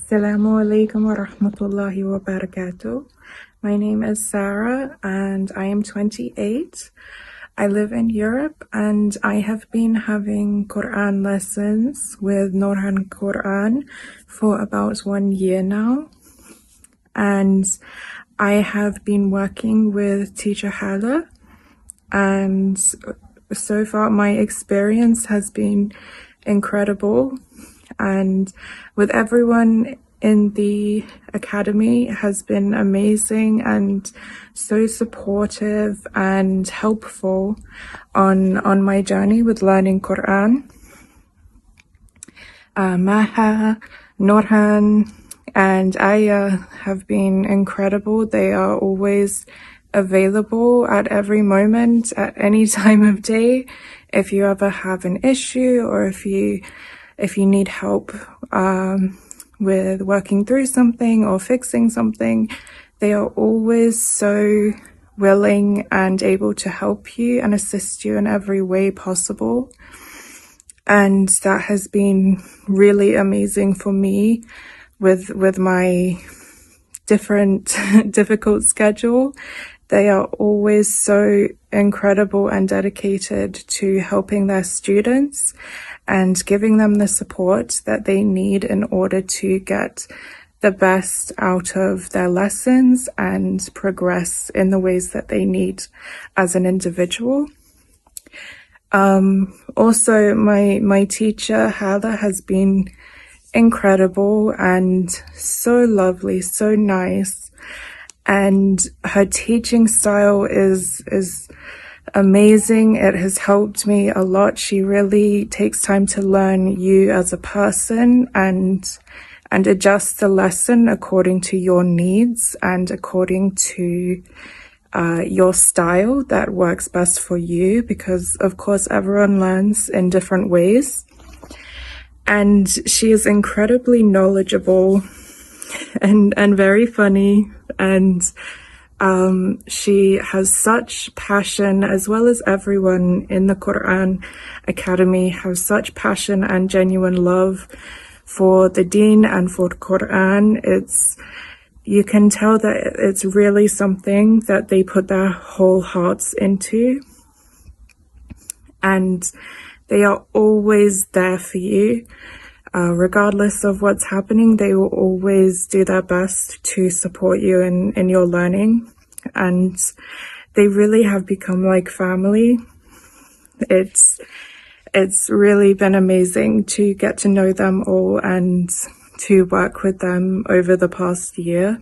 Assalamu alaikum wa rahmatullahi wa barakatuh. My name is Sarah and I am 28. I live in Europe and I have been having Quran lessons with Nourhan Quran for about 1 year now. And I have been working with teacher Hala, and so far my experience has been incredible, and with everyone in the academy has been amazing and so supportive and helpful on my journey with learning Quran. Maha, Nourhan and Aya have been incredible. They are always available at every moment, at any time of day. If you ever have an issue or if you need help with working through something or fixing something, they are always so willing and able to help you and assist you in every way possible. And that has been really amazing for me with my difficult schedule. They are always so incredible and dedicated to helping their students and giving them the support that they need in order to get the best out of their lessons and progress in the ways that they need as an individual. Also, my teacher, Hala, has been incredible and so lovely, so nice. And her teaching style is amazing. It has helped me a lot. She really takes time to learn you as a person and adjusts the lesson according to your needs and according to your style that works best for you, because of course everyone learns in different ways. And she is incredibly knowledgeable and very funny, and she has such passion, as well as everyone in the Quran Academy has such passion and genuine love for the Deen and for Quran. You can tell that it's really something that they put their whole hearts into, and they are always there for you. Regardless of what's happening, they will always do their best to support you in your learning. And they really have become like family. It's really been amazing to get to know them all and to work with them over the past year.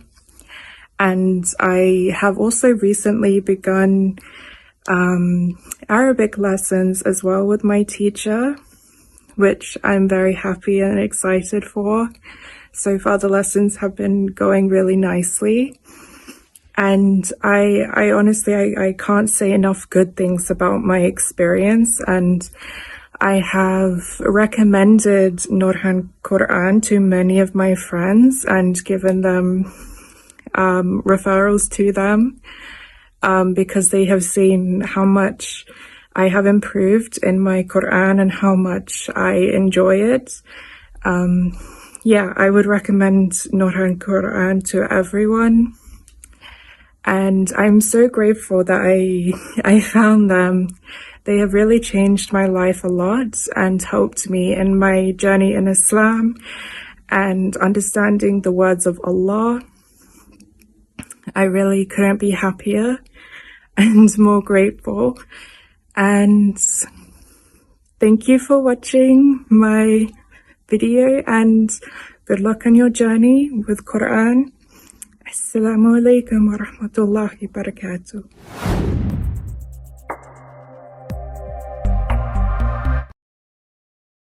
And I have also recently begun Arabic lessons as well with my teacher, which I'm very happy and excited for. So far the lessons have been going really nicely. And I honestly, I can't say enough good things about my experience. And I have recommended Nourhan Quran to many of my friends and given them referrals to them because they have seen how much I have improved in my Quran and how much I enjoy it. I would recommend Nourhan Quran to everyone. And I'm so grateful that I found them. They have really changed my life a lot and helped me in my journey in Islam and understanding the words of Allah. I really couldn't be happier and more grateful. And thank you for watching my video, and good luck on your journey with Quran. Assalamu alaikum wa rahmatullahi wa barakatuh.